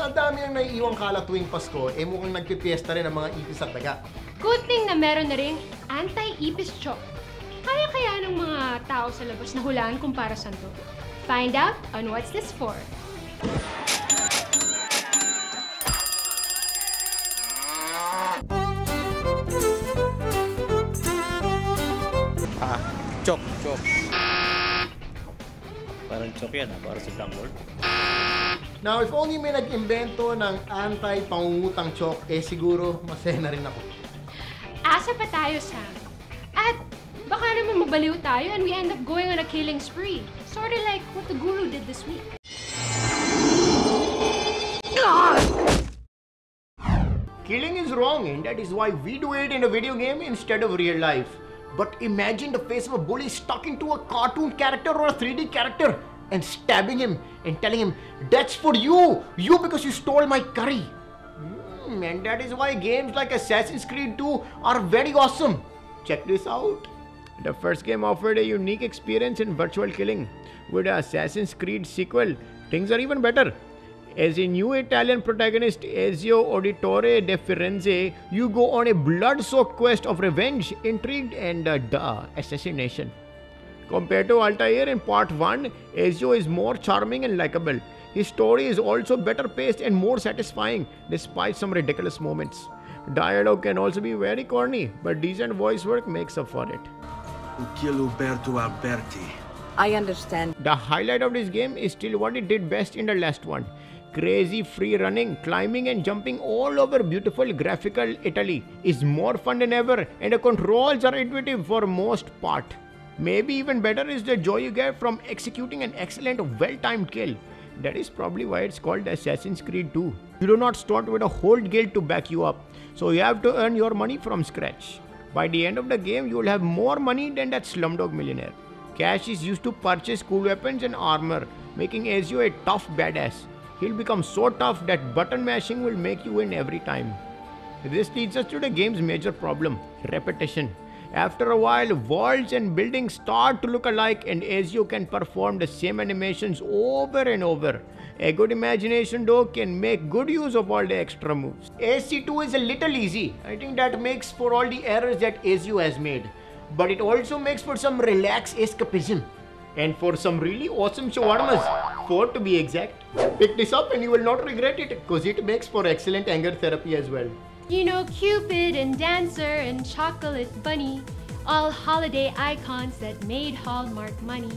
Sa dami ang naiiwang kalat tuwing Pasko, mukhang nagpipiesta rin ang mga ipis at daga. Good thing na meron na ring anti-ipis chalk. Kaya ng mga tao sa labas na hulaan kung para saan to. Find out on What's This For? Chok. Parang chok yan para sa blackboard. Now, if only may nag-imbento ng anti-pangungutang chalk, siguro masaya na rin ako. Asa pa tayo, Sam. At baka naman mabaliw tayo and we end up going on a killing spree. Sort of like what the guru did this week. Killing is wrong, and that is why we do it in a video game instead of real life. But imagine the face of a bully stuck into a cartoon character or a 3D character and stabbing him and telling him, "That's for you! You because you stole my curry!" And that is why games like Assassin's Creed 2 are very awesome. Check this out. The first game offered a unique experience in virtual killing. With the Assassin's Creed sequel, things are even better. As a new Italian protagonist, Ezio Auditore de Firenze, you go on a blood-soaked quest of revenge, intrigue, and assassination. Compared to Altair in Part 1, Ezio is more charming and likable. His story is also better paced and more satisfying, despite some ridiculous moments. Dialogue can also be very corny, but decent voice work makes up for it. To kill Uberto Alberti. I understand. The highlight of this game is still what it did best in the last one. Crazy free running, climbing and jumping all over beautiful graphical Italy is more fun than ever, and the controls are intuitive for most part. Maybe even better is the joy you get from executing an excellent well-timed kill. That is probably why it's called Assassin's Creed 2. You do not start with a whole guild to back you up, so you have to earn your money from scratch. By the end of the game, you will have more money than that Slumdog Millionaire. Cash is used to purchase cool weapons and armor, making Ezio a tough badass. He'll become so tough that button mashing will make you win every time. This leads us to the game's major problem: repetition. After a while, worlds and buildings start to look alike and Ezio can perform the same animations over and over. A good imagination though can make good use of all the extra moves. AC2 is a little easy. I think that makes for all the errors that Ezio has made. But it also makes for some relaxed escapism. And for some really awesome shawarmas, 4 to be exact. Pick this up and you will not regret it, because it makes for excellent anger therapy as well. You know, Cupid and Dancer and Chocolate Bunny, all holiday icons that made Hallmark money.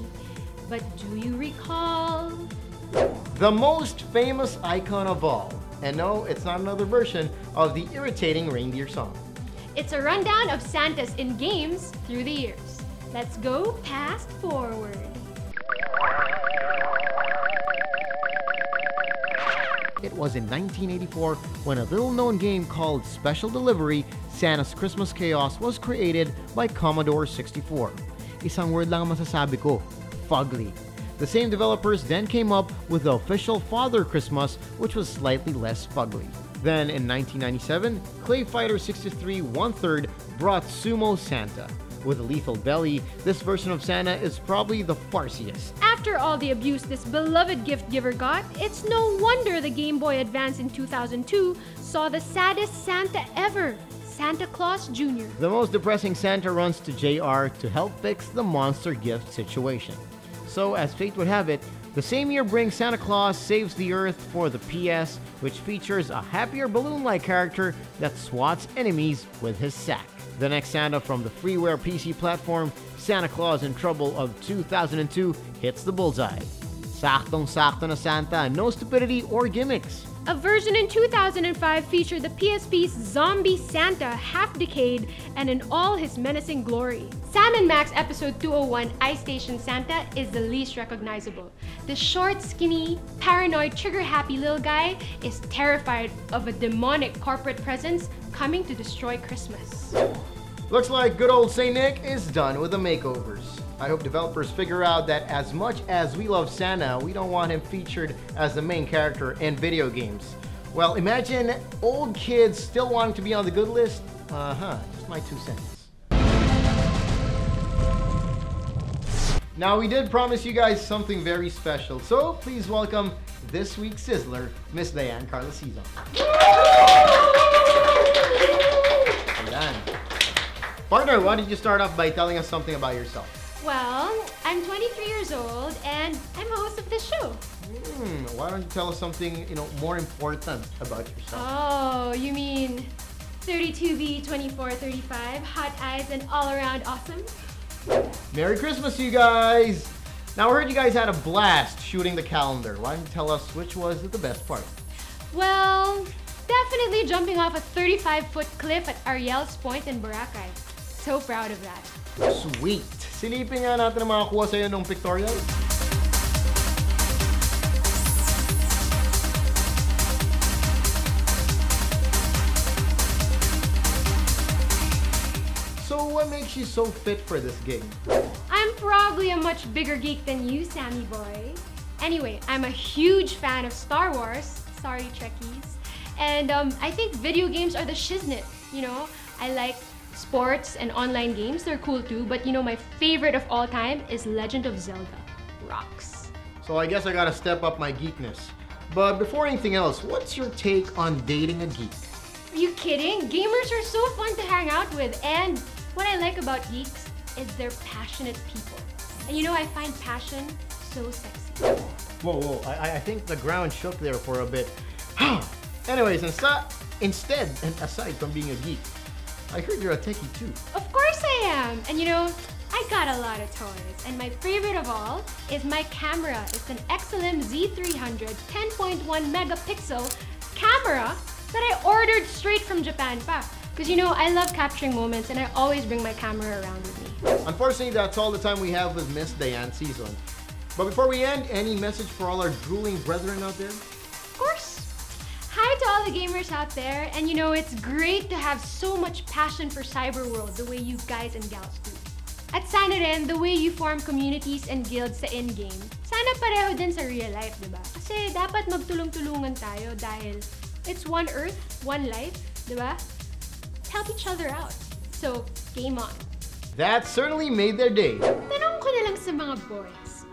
But do you recall? The most famous icon of all. And no, it's not another version of the irritating reindeer song. It's a rundown of Santas in games through the years. Let's go past forward. It was in 1984 when a little-known game called Special Delivery, Santa's Christmas Chaos was created by Commodore 64. Isang word lang ang masasabi ko, fugly. The same developers then came up with the official Father Christmas, which was slightly less fugly. Then in 1997, Clay Fighter 63 1/3 brought Sumo Santa. With a lethal belly, this version of Santa is probably the farciest. After all the abuse this beloved gift giver got, it's no wonder the Game Boy Advance in 2002 saw the saddest Santa ever, Santa Claus Jr. The most depressing Santa runs to JR to help fix the monster gift situation. So, as fate would have it, the same year brings Santa Claus Saves the Earth for the PS, which features a happier balloon-like character that swats enemies with his sack. The next Santa from the freeware PC platform, Santa Claus in Trouble of 2002, hits the bullseye. Saktong-sakto na Santa, no stupidity or gimmicks. A version in 2005 featured the PSP's Zombie Santa, half-decayed and in all his menacing glory. Sam & Max Episode 201 Ice Station Santa is the least recognizable. The short, skinny, paranoid, trigger-happy little guy is terrified of a demonic corporate presence coming to destroy Christmas. Looks like good old Saint Nick is done with the makeovers. I hope developers figure out that as much as we love Santa, we don't want him featured as the main character in video games. Well, imagine old kids still wanting to be on the good list. Just my 2 cents. Now, we did promise you guys something very special, so please welcome this week's Sizzler, Miss Diane Carla Cizon. Ayan. Partner, why don't you start off by telling us something about yourself? Well, I'm 23 years old and I'm a host of this show. Why don't you tell us something, more important about yourself? Oh, you mean 32B, 24, 35, hot eyes and all around awesome? Merry Christmas, you guys! Now, I heard you guys had a blast shooting the calendar. Why don't you tell us which was the best part? Well, definitely jumping off a 35-foot cliff at Ariel's Point in Boracay. So proud of that. Sweet! Silipin nga natin ang makakuha sa'yo nung pictorial. So what makes you so fit for this gig? I'm probably a much bigger geek than you, Sammy boy. Anyway, I'm a huge fan of Star Wars. Sorry, Trekkies. And I think video games are the shiznit. I like sports and online games. They're cool too. But my favorite of all time is Legend of Zelda. Rocks. So I guess I gotta step up my geekness. But before anything else, what's your take on dating a geek? Are you kidding? Gamers are so fun to hang out with. And what I like about geeks is they're passionate people. And I find passion so sexy. Whoa, I think the ground shook there for a bit. Anyways, instead and aside from being a geek, I heard you're a techie too. Of course I am. And I got a lot of toys. And my favorite of all is my camera. It's an XLM Z300 10.1 megapixel camera that I ordered straight from Japan pa. Because I love capturing moments and I always bring my camera around with me. Unfortunately, that's all the time we have with Miss Diane Cizon. But before we end, any message for all our drooling brethren out there? Of course. Hi to all the gamers out there. And it's great to have so much passion for Cyberworld the way you guys and gals do. At sana rin, the way you form communities and guilds sa in-game, sana pareho din sa real life, diba? Kasi dapat magtulong-tulungan tayo dahil it's one Earth, one life, diba? Help each other out. So, game on. That certainly made their day. Tanong ko na lang sa mga boys.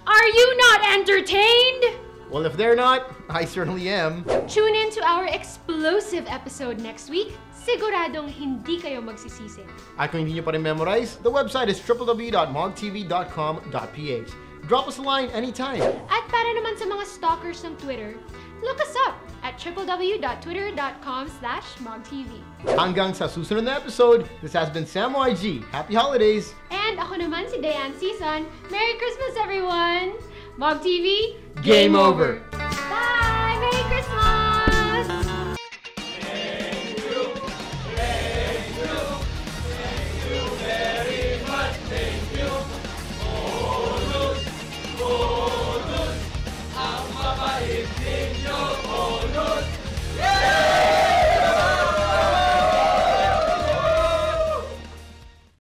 Are you not entertained? Well, if they're not, I certainly am. Tune in to our explosive episode next week. Siguradong hindi kayo magsisisi. At kung hindi nyo pa rin memorize, the website is www.mogtv.com.ph. Drop us a line anytime. At para naman sa mga stalkers ng Twitter, look us up at www.twitter.com/mogtv. Hanggang sa susunod na episode, this has been Sam YG. Happy holidays! And ako naman si Diane Cizon. Merry Christmas, everyone! MOG TV, Game over!